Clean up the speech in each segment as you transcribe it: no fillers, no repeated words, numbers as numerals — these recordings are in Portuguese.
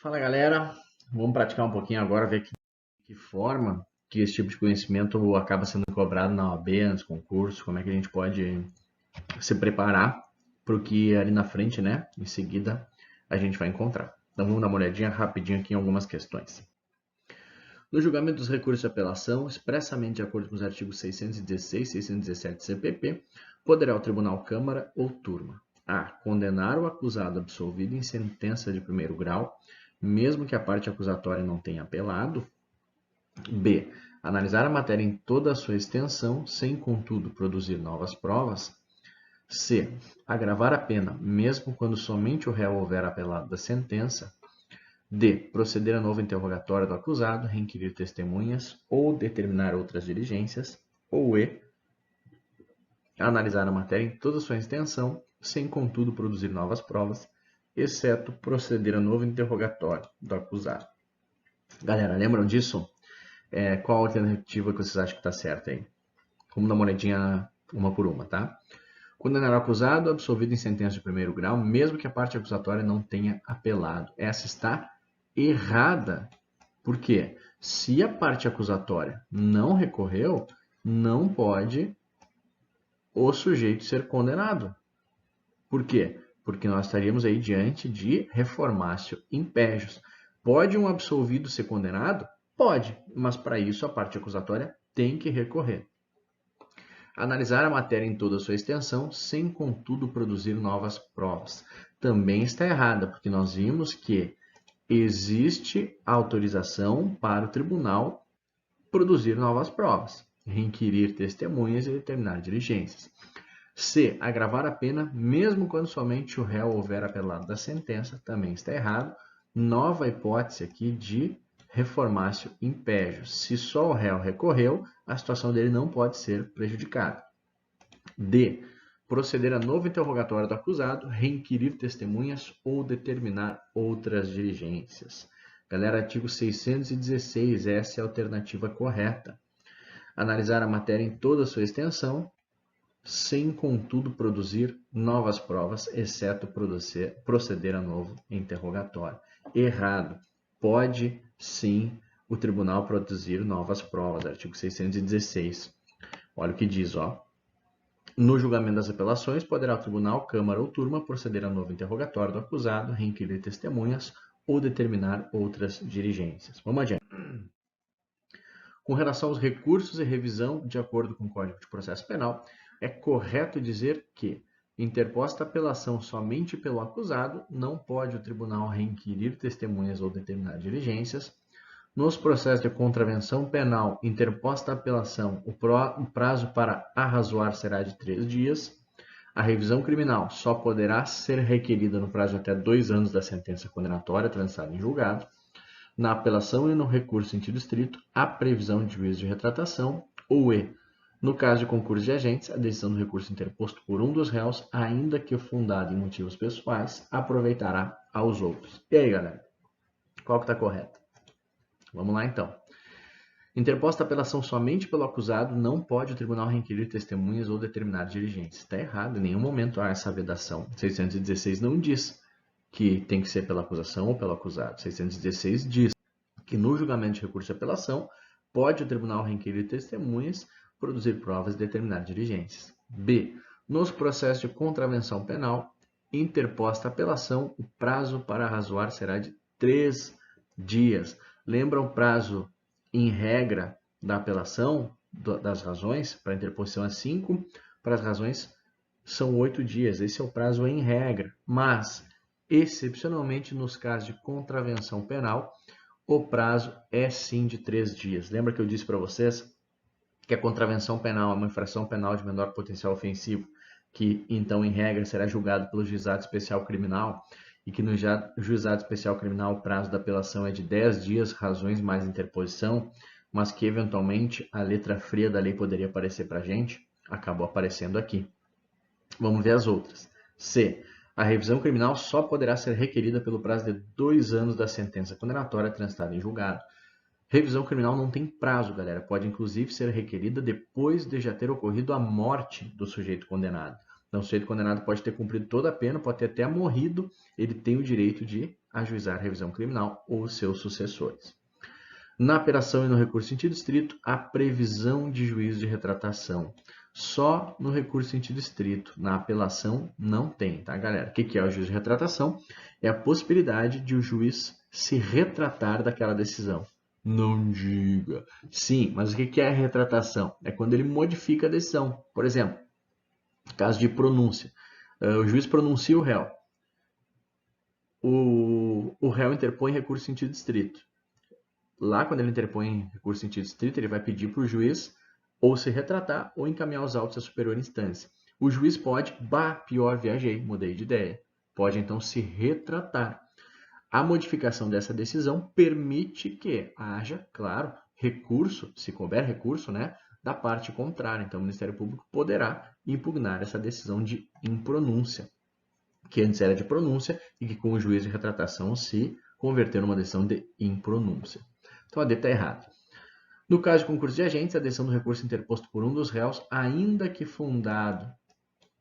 Fala galera, vamos praticar um pouquinho agora, ver que forma que esse tipo de conhecimento acaba sendo cobrado na OAB, nos concursos, como é que a gente pode se preparar para o que ali na frente, né, em seguida, a gente vai encontrar. Então vamos dar uma olhadinha rapidinho aqui em algumas questões. No julgamento dos recursos de apelação, expressamente de acordo com os artigos 616 e 617 do CPP, poderá o Tribunal Câmara ou Turma a. Condenar o acusado absolvido em sentença de primeiro grau, mesmo que a parte acusatória não tenha apelado. B. Analisar a matéria em toda a sua extensão, sem, contudo, produzir novas provas. C. Agravar a pena, mesmo quando somente o réu houver apelado da sentença. D. Proceder a novo interrogatório do acusado, requerir testemunhas ou determinar outras diligências. Ou E. Analisar a matéria em toda a sua extensão, sem, contudo, produzir novas provas, exceto proceder a novo interrogatório do acusado. Galera, lembram disso? Qual a alternativa que vocês acham que está certa aí? Vamos dar uma olhadinha uma por uma, tá? Condenar o acusado absolvido em sentença de primeiro grau, mesmo que a parte acusatória não tenha apelado. Essa está errada. Por quê? Se a parte acusatória não recorreu, não pode o sujeito ser condenado. Por quê? Porque nós estaríamos aí diante de reformatio impejus. Pode um absolvido ser condenado? Pode, mas para isso a parte acusatória tem que recorrer. Analisar a matéria em toda a sua extensão, sem, contudo, produzir novas provas. Também está errada, porque nós vimos que existe autorização para o tribunal produzir novas provas, requerir testemunhas e determinar diligências. C. Agravar a pena, mesmo quando somente o réu houver apelado da sentença, também está errado. Nova hipótese aqui de reformatio impejus. Se só o réu recorreu, a situação dele não pode ser prejudicada. D. Proceder a novo interrogatório do acusado, requerir testemunhas ou determinar outras diligências. Galera, artigo 616, essa é a alternativa correta. Analisar a matéria em toda a sua extensão, sem, contudo, produzir novas provas, exceto proceder a novo interrogatório. Errado. Pode, sim, o tribunal produzir novas provas. Artigo 616. Olha o que diz, ó. No julgamento das apelações, poderá o tribunal, câmara ou turma proceder a novo interrogatório do acusado, requerer testemunhas ou determinar outras diligências. Vamos adiante. Com relação aos recursos e revisão, de acordo com o Código de Processo Penal, é correto dizer que, interposta a apelação somente pelo acusado, não pode o tribunal requerir testemunhas ou determinar diligências. Nos processos de contravenção penal, interposta a apelação, o prazo para arrazoar será de 3 dias. A revisão criminal só poderá ser requerida no prazo de até 2 anos da sentença condenatória transitada em julgado. Na apelação e no recurso em sentido estrito, há previsão de juízo de retratação, ou E. No caso de concurso de agentes, a decisão do recurso interposto por um dos réus, ainda que fundada em motivos pessoais, aproveitará aos outros. E aí, galera? Qual que está correto? Vamos lá, então. Interposta a apelação somente pelo acusado, não pode o tribunal requerir testemunhas ou determinar diligências. Está errado, em nenhum momento há essa vedação. 616 não diz que tem que ser pela acusação ou pelo acusado. 616 diz que no julgamento de recurso de apelação, pode o tribunal requerir testemunhas, produzir provas e determinar diligências. B. Nos processos de contravenção penal, interposta a apelação, o prazo para arrazoar será de 3 dias. Lembra o prazo em regra da apelação, das razões? Para interposição é 5, para as razões são 8 dias. Esse é o prazo em regra, mas excepcionalmente, nos casos de contravenção penal, o prazo é sim de 3 dias. Lembra que eu disse para vocês que a contravenção penal é uma infração penal de menor potencial ofensivo, que então, em regra, será julgado pelo juizado especial criminal, e que no juizado especial criminal o prazo da apelação é de 10 dias, razões mais interposição, mas que eventualmente a letra fria da lei poderia aparecer para a gente, acabou aparecendo aqui. Vamos ver as outras. C. A revisão criminal só poderá ser requerida pelo prazo de 2 anos da sentença condenatória transitada em julgado. Revisão criminal não tem prazo, galera. Pode, inclusive, ser requerida depois de já ter ocorrido a morte do sujeito condenado. Então, o sujeito condenado pode ter cumprido toda a pena, pode ter até morrido, ele tem o direito de ajuizar a revisão criminal ou seus sucessores. Na apelação e no recurso em sentido estrito, há previsão de juízo de retratação. Só no recurso em sentido estrito, na apelação não tem, tá, galera? O que é o juízo de retratação? É a possibilidade de o juiz se retratar daquela decisão. Não diga. Sim, mas o que é a retratação? É quando ele modifica a decisão. Por exemplo, caso de pronúncia. O juiz pronuncia o réu. O réu interpõe recurso em sentido estrito. Lá, quando ele interpõe recurso em sentido estrito, ele vai pedir para o juiz ou se retratar ou encaminhar os autos à superior instância. O juiz pode, pior, viajei, mudei de ideia. Pode, então, se retratar. A modificação dessa decisão permite que haja, claro, recurso, se couber recurso, né, da parte contrária. Então, o Ministério Público poderá impugnar essa decisão de impronúncia, que antes era de pronúncia e que com o juízo de retratação se converteu numa decisão de impronúncia. Então, a D está errada. No caso de concurso de agentes, a decisão do recurso interposto por um dos réus, ainda que fundado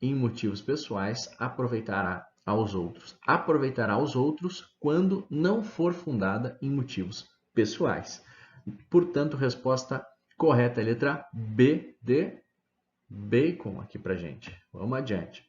em motivos pessoais, aproveitará aos outros. Aproveitará aos outros quando não for fundada em motivos pessoais. Portanto, resposta correta é a letra B de Bacon aqui pra gente. Vamos adiante.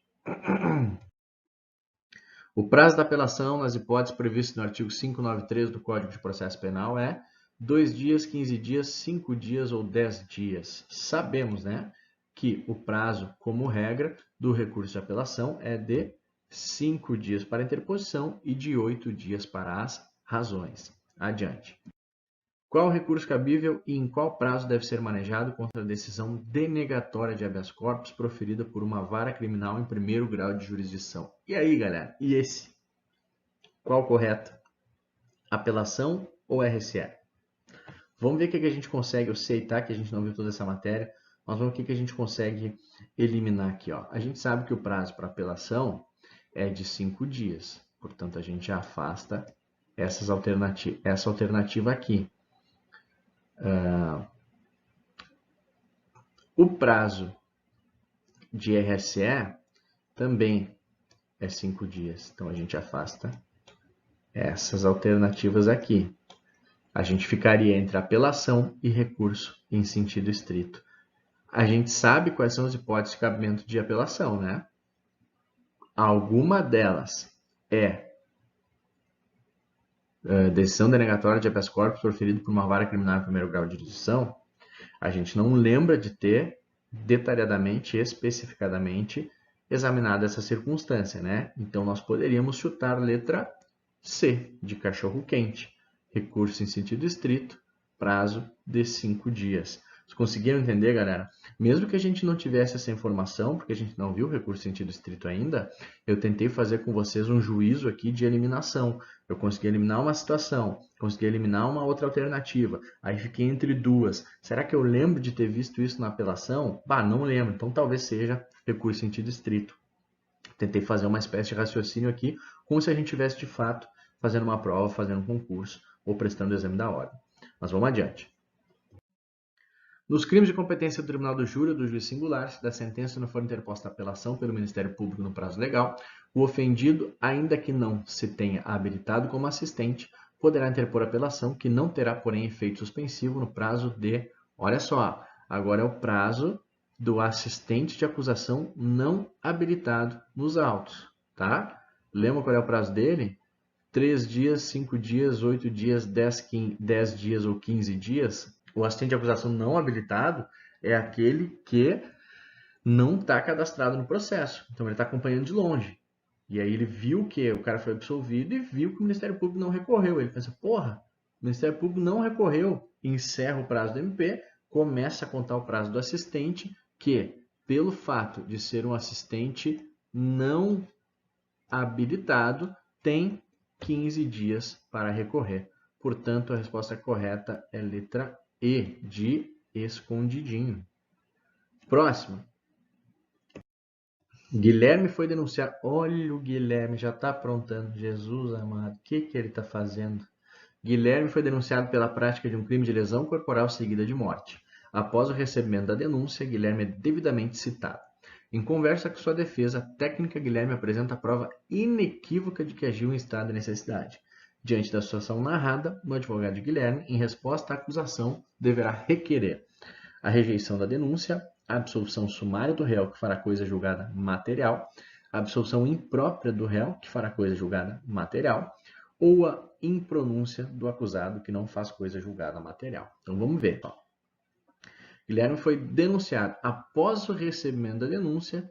O prazo da apelação nas hipóteses previstas no artigo 593 do Código de Processo Penal é 2 dias, 15 dias, 5 dias ou 10 dias. Sabemos, né, que o prazo, como regra, do recurso de apelação é de 5 dias para a interposição e de 8 dias para as razões. Adiante. Qual recurso cabível e em qual prazo deve ser manejado contra a decisão denegatória de habeas corpus proferida por uma vara criminal em primeiro grau de jurisdição? E aí, galera? E esse? Qual correto? Apelação ou RCE? Vamos ver o que a gente consegue, eu sei, tá, que a gente não viu toda essa matéria, mas vamos ver o que a gente consegue eliminar aqui. Ó. A gente sabe que o prazo para apelação é de 5 dias, portanto, a gente afasta essa alternativa aqui. O prazo de RSE também é 5 dias, então a gente afasta essas alternativas aqui. A gente ficaria entre apelação e recurso em sentido estrito. A gente sabe quais são as hipóteses de cabimento de apelação, né? Alguma delas é decisão denegatória de habeas corpus proferida por uma vara criminal em primeiro grau de jurisdição. A gente não lembra de ter detalhadamente, especificadamente, examinado essa circunstância, né? Então, nós poderíamos chutar letra C, de cachorro quente. Recurso em sentido estrito, prazo de 5 dias. Vocês conseguiram entender, galera? Mesmo que a gente não tivesse essa informação, porque a gente não viu o recurso em sentido estrito ainda, eu tentei fazer com vocês um juízo aqui de eliminação. Eu consegui eliminar uma situação, consegui eliminar uma outra alternativa. Aí fiquei entre duas. Será que eu lembro de ter visto isso na apelação? Não lembro. Então talvez seja recurso em sentido estrito. Tentei fazer uma espécie de raciocínio aqui, como se a gente tivesse de fato fazendo uma prova, fazendo um concurso ou prestando o exame da ordem. Mas vamos adiante. Nos crimes de competência do Tribunal do Júri ou do juiz singular, se da sentença não for interposta apelação pelo Ministério Público no prazo legal, o ofendido, ainda que não se tenha habilitado como assistente, poderá interpor apelação que não terá, porém, efeito suspensivo no prazo de... Olha só, agora é o prazo do assistente de acusação não habilitado nos autos, tá? Lembra qual é o prazo dele? 3 dias, 5 dias, 8 dias, 10 dias ou 15 dias. O assistente de acusação não habilitado é aquele que não está cadastrado no processo. Então, ele está acompanhando de longe. E aí ele viu que o cara foi absolvido e viu que o Ministério Público não recorreu. Ele pensa, porra, o Ministério Público não recorreu. Encerra o prazo do MP, começa a contar o prazo do assistente, que, pelo fato de ser um assistente não habilitado, tem 15 dias para recorrer. Portanto, a resposta correta é letra E, de escondidinho. Próximo. Guilherme foi denunciar. Olha, o Guilherme já está aprontando. Jesus amado, o que ele está fazendo? Guilherme foi denunciado pela prática de um crime de lesão corporal seguida de morte. Após o recebimento da denúncia, Guilherme é devidamente citado. Em conversa com sua defesa técnica, Guilherme apresenta a prova inequívoca de que agiu em estado de necessidade. Diante da situação narrada, o advogado Guilherme, em resposta à acusação, deverá requerer a rejeição da denúncia, a absolvição sumária do réu, que fará coisa julgada material, a absolvição imprópria do réu, que fará coisa julgada material, ou a impronúncia do acusado, que não faz coisa julgada material. Então vamos ver. Guilherme foi denunciado. Após o recebimento da denúncia,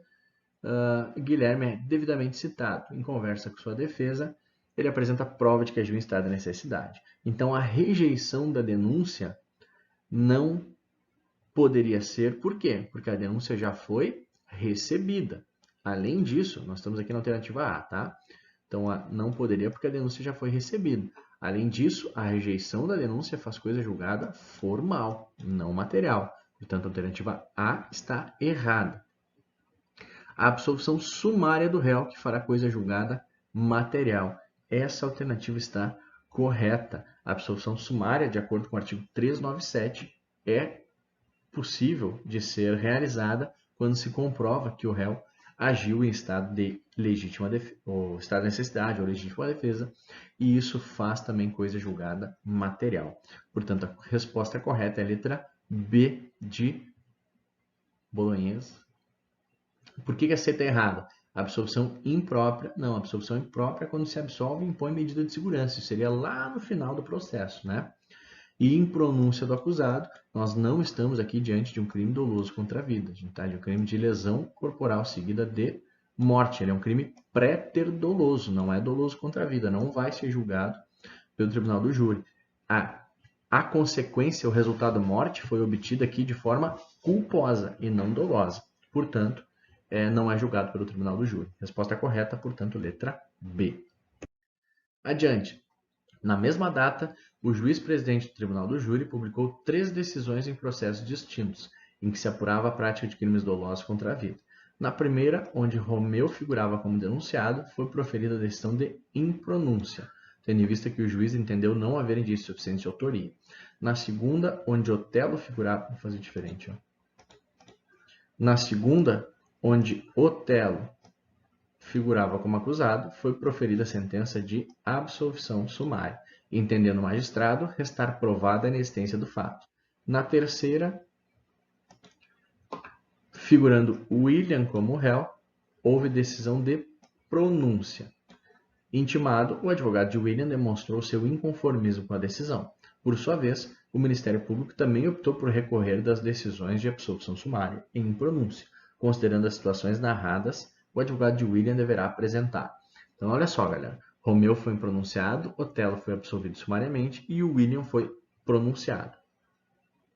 Guilherme é devidamente citado. Em conversa com sua defesa, ele apresenta prova de que agiu em estado de necessidade. Então, a rejeição da denúncia não poderia ser. Por quê? Porque a denúncia já foi recebida. Além disso, nós estamos aqui na alternativa A, tá? Então, não poderia porque a denúncia já foi recebida. Além disso, a rejeição da denúncia faz coisa julgada formal, não material. Portanto, a alternativa A está errada. A absolvição sumária do réu, que fará coisa julgada material. Essa alternativa está correta. A absolvição sumária, de acordo com o artigo 397, é possível de ser realizada quando se comprova que o réu agiu em estado de legítima defesa, ou estado de necessidade ou legítima defesa, e isso faz também coisa julgada material. Portanto, a resposta correta é a letra B de Bolognese. Por que a C está errada? Absolvição imprópria. Não, absolvição imprópria é quando se absolve e impõe medida de segurança. Isso seria lá no final do processo, né? E em pronúncia do acusado, nós não estamos aqui diante de um crime doloso contra a vida. A gente está de um crime de lesão corporal seguida de morte. Ele é um crime pré-ter-doloso, não é doloso contra a vida. Não vai ser julgado pelo tribunal do júri. A consequência, o resultado morte, foi obtido aqui de forma culposa e não dolosa. Portanto, não é julgado pelo tribunal do júri. Resposta correta, portanto, letra B. Adiante. Na mesma data, o juiz-presidente do tribunal do júri publicou 3 decisões em processos distintos, em que se apurava a prática de crimes dolosos contra a vida. Na primeira, onde Romeu figurava como denunciado, foi proferida a decisão de impronúncia, tendo em vista que o juiz entendeu não haver indício suficiente de autoria. Na segunda, onde Otelo figurava... Vou fazer diferente, ó. Na segunda, onde Otelo figurava como acusado, foi proferida a sentença de absolvição sumária, entendendo o magistrado restar provada a inexistência do fato. Na terceira, figurando William como réu, houve decisão de pronúncia. Intimado, o advogado de William demonstrou seu inconformismo com a decisão. Por sua vez, o Ministério Público também optou por recorrer das decisões de absolvição sumária em pronúncia. Considerando as situações narradas, o advogado de William deverá apresentar. Então, olha só, galera. Romeu foi pronunciado, Otelo foi absolvido sumariamente e o William foi pronunciado.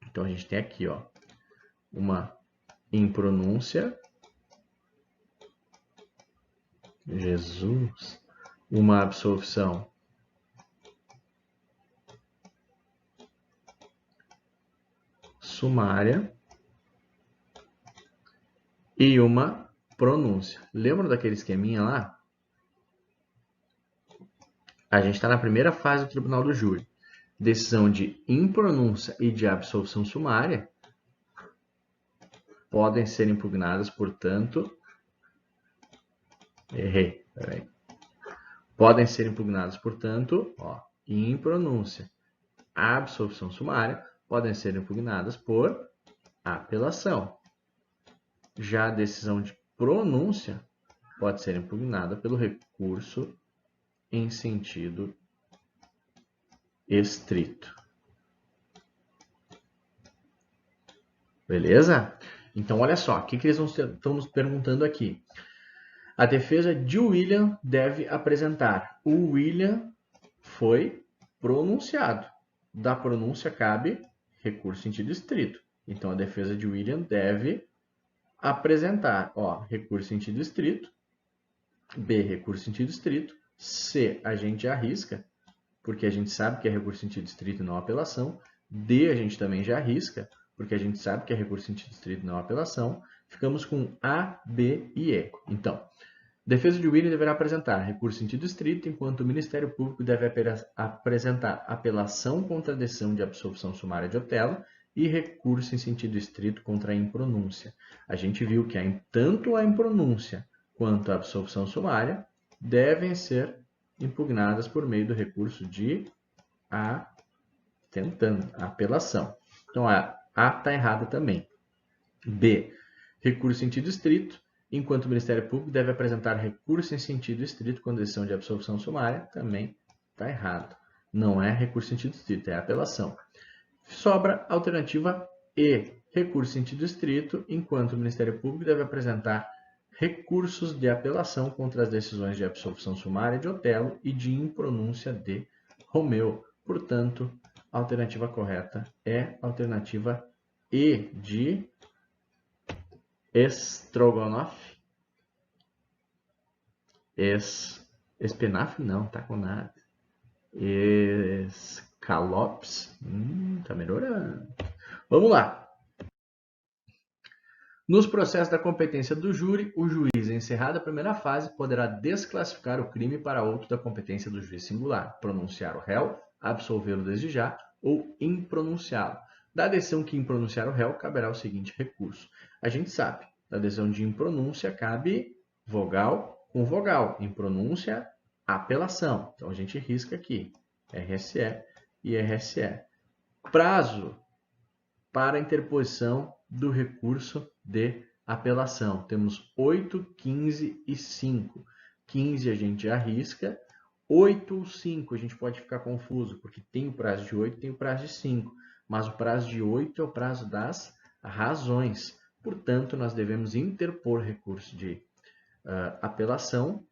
Então, a gente tem aqui, ó, uma impronúncia. Jesus. Uma absolvição sumária e uma pronúncia. Lembra daquele esqueminha lá? A gente está na primeira fase do tribunal do júri. Decisão de impronúncia e de absolvição sumária podem ser impugnadas, portanto... Errei, peraí. Podem ser impugnadas, portanto, ó, impronúncia, absolvição sumária, podem ser impugnadas por apelação. Já a decisão de pronúncia pode ser impugnada pelo recurso em sentido estrito. Beleza? Então, olha só, o que eles estão nos perguntando aqui? A defesa de William deve apresentar. O William foi pronunciado. Da pronúncia cabe recurso em sentido estrito. Então, a defesa de William deve apresentar, ó, recurso em sentido estrito. B, recurso em sentido estrito. C, a gente arrisca, porque a gente sabe que é recurso em sentido estrito e não apelação. D, a gente também já arrisca, porque a gente sabe que é recurso em sentido estrito e não apelação. Ficamos com A, B e E. Então, defesa de William deverá apresentar recurso em sentido estrito, enquanto o Ministério Público deve apresentar apelação contra a decisão de absolvição sumária de Otelo e recurso em sentido estrito contra a impronúncia. A gente viu que tanto a impronúncia quanto a absolvição sumária devem ser impugnadas por meio do recurso de apelação. Então, a está errada também. B, recurso em sentido estrito, enquanto o Ministério Público deve apresentar recurso em sentido estrito com decisão de absolvição sumária, também está errado. Não é recurso em sentido estrito, é apelação. Sobra a alternativa E, recurso em sentido estrito, enquanto o Ministério Público deve apresentar recursos de apelação contra as decisões de absolvição sumária de Otelo e de impronúncia de Romeu. Portanto, a alternativa correta é a alternativa E de Estrogonofe. Espinafre não, tá com nada. Escalopes, tá melhorando. Vamos lá. Nos processos da competência do júri, o juiz, encerrada a primeira fase, poderá desclassificar o crime para outro da competência do juiz singular, pronunciar o réu, absolvê-lo desde já ou impronunciá-lo. Da decisão que impronunciar o réu, caberá o seguinte recurso. A gente sabe, da decisão de impronúncia cabe vogal com vogal. Impronúncia, apelação. Então, a gente risca aqui, RSE e RSE. Prazo para interposição do recurso de apelação. Temos 8, 15 e 5. 15 a gente arrisca. 8 ou 5 a gente pode ficar confuso, porque tem o prazo de 8 e tem o prazo de 5. Mas o prazo de 8 é o prazo das razões. Portanto, nós devemos interpor recurso de apelação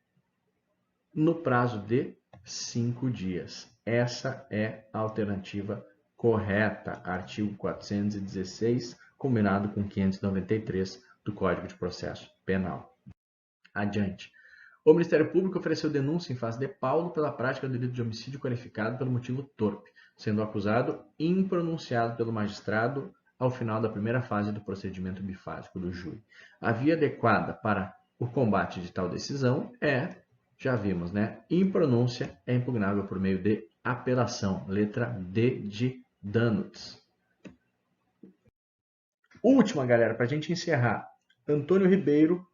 no prazo de 5 dias. Essa é a alternativa correta. Artigo 416, combinado com 593 do Código de Processo Penal. Adiante. O Ministério Público ofereceu denúncia em face de Paulo pela prática do delito de homicídio qualificado pelo motivo torpe, sendo o acusado impronunciado pelo magistrado ao final da primeira fase do procedimento bifásico do júri. A via adequada para o combate de tal decisão é, já vimos, né? Impronúncia é impugnável por meio de apelação. Letra D de Danuts. Última, galera, para a gente encerrar. Antônio Ribeiro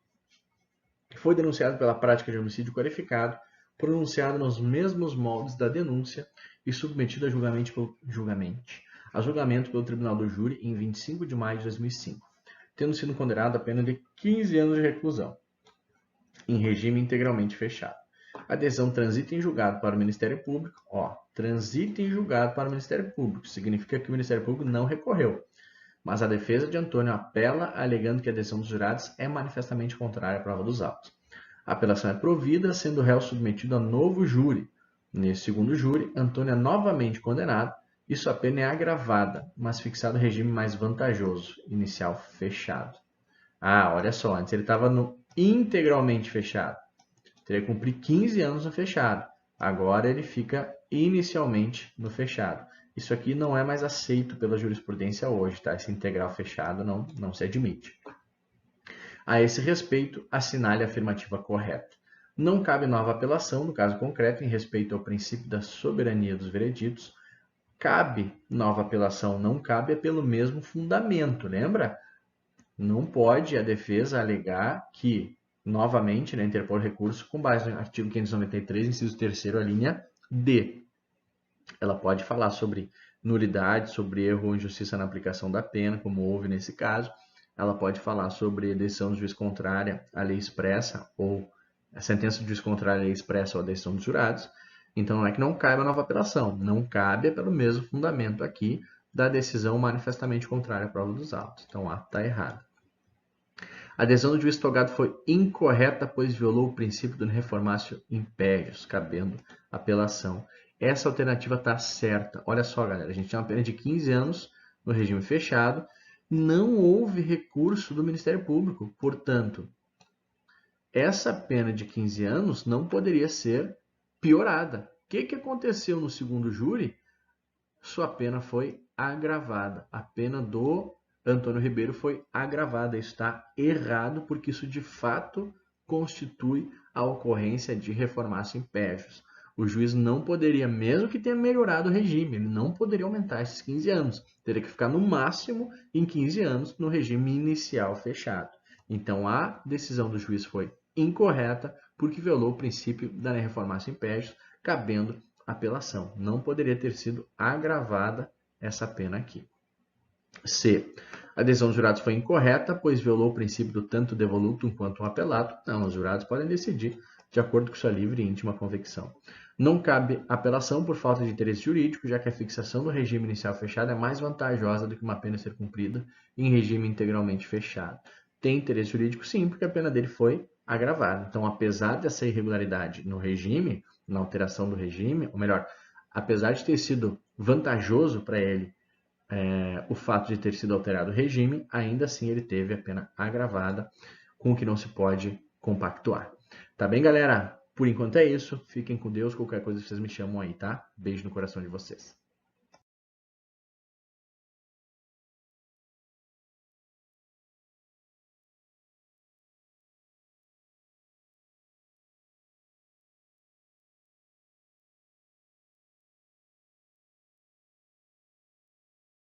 foi denunciado pela prática de homicídio qualificado, pronunciado nos mesmos moldes da denúncia e submetido a julgamento pelo Tribunal do Júri em 25 de maio de 2005, tendo sido condenado a pena de 15 anos de reclusão, em regime integralmente fechado. A decisão transita em julgado para o Ministério Público. Transita em julgado para o Ministério Público. Significa que o Ministério Público não recorreu. Mas a defesa de Antônio apela, alegando que a decisão dos jurados é manifestamente contrária à prova dos autos. A apelação é provida, sendo o réu submetido a novo júri. Nesse segundo júri, Antônio é novamente condenado e sua pena é agravada, mas fixado o regime mais vantajoso, inicial fechado. Olha só, antes ele estava no integralmente fechado. Teria que cumprir 15 anos no fechado. Agora ele fica inicialmente no fechado. Isso aqui não é mais aceito pela jurisprudência hoje, tá? Esse integral fechado não se admite. A esse respeito, assinale a afirmativa correta. Não cabe nova apelação, no caso concreto, em respeito ao princípio da soberania dos vereditos. Cabe nova apelação, não cabe, é pelo mesmo fundamento, lembra? Não pode a defesa alegar que, novamente, interpor recurso com base no artigo 593, inciso 3º, a linha D. Ela pode falar sobre nulidade, sobre erro ou injustiça na aplicação da pena, como houve nesse caso. Ela pode falar sobre decisão do juiz contrária à lei expressa ou a sentença do juiz contrária à lei expressa ou à decisão dos jurados. Então, não é que não caiba nova apelação. Não cabe é pelo mesmo fundamento aqui da decisão manifestamente contrária à prova dos autos. Então, A está errado. A decisão do juiz togado foi incorreta, pois violou o princípio do reformatio imperius, cabendo apelação. Essa alternativa está certa. Olha só, galera, a gente tem uma pena de 15 anos no regime fechado, não houve recurso do Ministério Público. Portanto, essa pena de 15 anos não poderia ser piorada. O que aconteceu no segundo júri? Sua pena foi agravada. A pena do Antônio Ribeiro foi agravada. Isso está errado, porque isso de fato constitui a ocorrência de reformatio imperius. O juiz não poderia, mesmo que tenha melhorado o regime, ele não poderia aumentar esses 15 anos. Teria que ficar no máximo em 15 anos no regime inicial fechado. Então, a decisão do juiz foi incorreta, porque violou o princípio da lei reformatio impeditus, cabendo apelação. Não poderia ter sido agravada essa pena aqui. C. A decisão dos jurados foi incorreta, pois violou o princípio do tanto devolutum quanto apelato. Não, os jurados podem decidir de acordo com sua livre e íntima convicção. Não cabe apelação por falta de interesse jurídico, já que a fixação do regime inicial fechado é mais vantajosa do que uma pena ser cumprida em regime integralmente fechado. Tem interesse jurídico, sim, porque a pena dele foi agravada. Então, apesar dessa irregularidade no regime, na alteração do regime, ou melhor, apesar de ter sido vantajoso para ele o fato de ter sido alterado o regime, ainda assim ele teve a pena agravada, com o que não se pode compactuar. Tá bem, galera? Por enquanto é isso. Fiquem com Deus. Qualquer coisa vocês me chamam aí, tá? Beijo no coração de vocês.